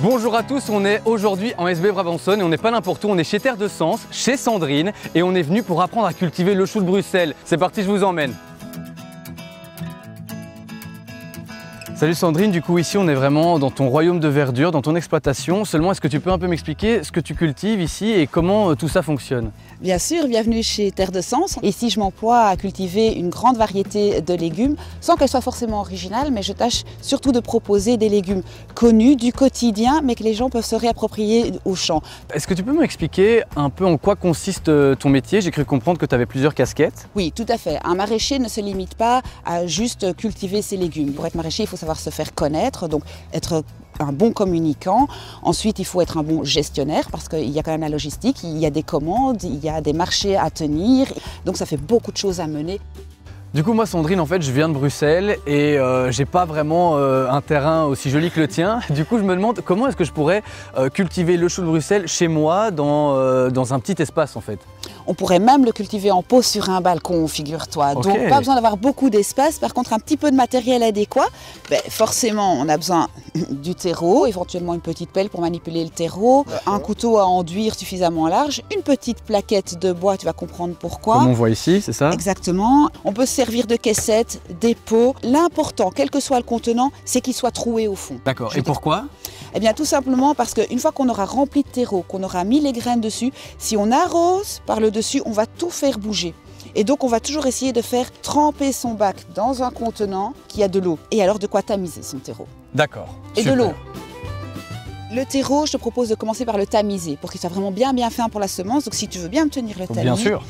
Bonjour à tous, on est aujourd'hui en SB Brabançonne et on n'est pas n'importe où, on est chez Terre de Sens, chez Sandrine et on est venu pour apprendre à cultiver le chou de Bruxelles. C'est parti, je vous emmène. Salut Sandrine, du coup ici on est vraiment dans ton royaume de verdure, dans ton exploitation. Seulement, est-ce que tu peux un peu m'expliquer ce que tu cultives ici et comment tout ça fonctionne? Bien sûr, bienvenue chez Terre de Sens. Ici je m'emploie à cultiver une grande variété de légumes sans qu'elles soient forcément originales, mais je tâche surtout de proposer des légumes connus du quotidien mais que les gens peuvent se réapproprier au champ. Est-ce que tu peux m'expliquer un peu en quoi consiste ton métier? J'ai cru comprendre que tu avais plusieurs casquettes. Oui, tout à fait. Un maraîcher ne se limite pas à juste cultiver ses légumes. Pour être maraîcher, il faut savoir se faire connaître, donc être un bon communicant. Ensuite, il faut être un bon gestionnaire parce qu'il y a quand même la logistique, il y a des commandes, il y a des marchés à tenir. Donc ça fait beaucoup de choses à mener. Du coup, moi Sandrine, en fait, je viens de Bruxelles et j'ai pas vraiment un terrain aussi joli que le tien. Du coup, je me demande comment est-ce que je pourrais cultiver le chou de Bruxelles chez moi dans un petit espace en fait. On pourrait même le cultiver en pot sur un balcon, figure-toi. Okay. Donc pas besoin d'avoir beaucoup d'espace. Par contre, un petit peu de matériel adéquat. Forcément, on a besoin du terreau, éventuellement une petite pelle pour manipuler le terreau, un couteau à enduire suffisamment large, une petite plaquette de bois, tu vas comprendre pourquoi. Comme on voit ici, c'est ça? Exactement. On peut se servir de caissettes, des pots. L'important, quel que soit le contenant, c'est qu'il soit troué au fond. D'accord. Et pourquoi? Eh bien tout simplement parce qu'une fois qu'on aura rempli de terreau, qu'on aura mis les graines dessus, si on arrose par le dessus, on va tout faire bouger. Et donc on va toujours essayer de faire tremper son bac dans un contenant qui a de l'eau. Et alors de quoi tamiser son terreau. D'accord. Et super. de l'eau. Le terreau, je te propose de commencer par le tamiser pour qu'il soit vraiment bien fin pour la semence. Donc si tu veux bien me tenir le tamis. Bien sûr.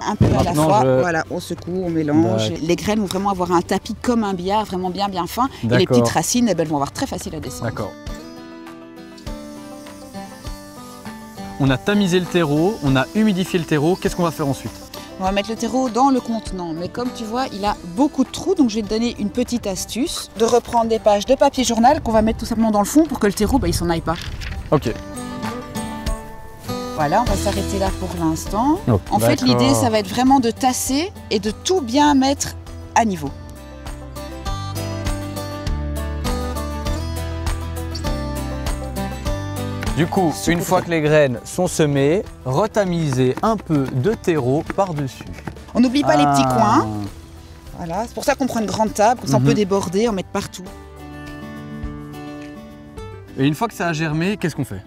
Un peu à la fois, je... voilà, on secoue, on mélange. Les graines vont vraiment avoir un tapis comme un billard, vraiment bien fin. Et les petites racines, elles vont avoir très facile à descendre. D'accord. On a tamisé le terreau, on a humidifié le terreau. Qu'est-ce qu'on va faire ensuite? On va mettre le terreau dans le contenant. Mais comme tu vois, il a beaucoup de trous. Donc je vais te donner une petite astuce de reprendre des pages de papier journal qu'on va mettre tout simplement dans le fond pour que le terreau, il s'en aille pas. Ok. Voilà, on va s'arrêter là pour l'instant. En fait, l'idée, ça va être vraiment de tasser et de tout bien mettre à niveau. Du coup, une fois que les graines sont semées, retamiser un peu de terreau par-dessus. On n'oublie pas les petits coins. Voilà, c'est pour ça qu'on prend une grande table, comme ça on peut déborder, en mettre partout. Et une fois que ça a germé, qu'est-ce qu'on fait?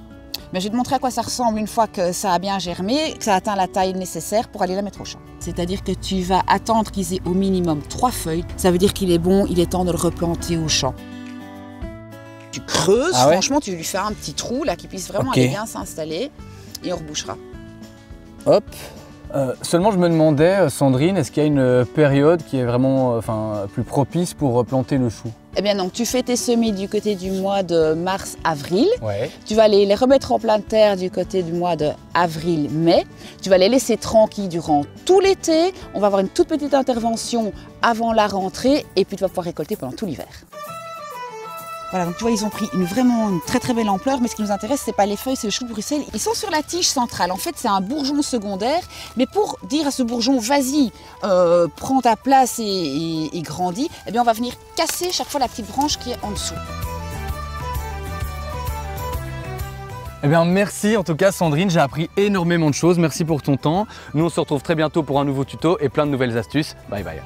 Mais je vais te montrer à quoi ça ressemble une fois que ça a bien germé, que ça a atteint la taille nécessaire pour aller la mettre au champ. C'est-à-dire que tu vas attendre qu'ils aient au minimum 3 feuilles. Ça veut dire qu'il est bon, il est temps de le replanter au champ. Tu creuses, franchement, tu lui fais un petit trou là qui puisse vraiment aller bien s'installer et on rebouchera. Hop. Seulement, je me demandais, Sandrine, est-ce qu'il y a une période qui est vraiment plus propice pour planter le chou? Eh bien non, tu fais tes semis du côté du mois de mars-avril. Ouais. Tu vas les remettre en pleine terre du côté du mois de avril-mai. Tu vas les laisser tranquilles durant tout l'été. On va avoir une toute petite intervention avant la rentrée et puis tu vas pouvoir récolter pendant tout l'hiver. Voilà, donc tu vois, ils ont pris vraiment une très belle ampleur, mais ce qui nous intéresse, c'est pas les feuilles, c'est le chou de Bruxelles. Ils sont sur la tige centrale. En fait, c'est un bourgeon secondaire, mais pour dire à ce bourgeon, vas-y, prends ta place et grandis, eh bien, on va venir casser chaque fois la petite branche qui est en dessous. Eh bien, merci en tout cas, Sandrine, j'ai appris énormément de choses. Merci pour ton temps. Nous, on se retrouve très bientôt pour un nouveau tuto et plein de nouvelles astuces. Bye bye.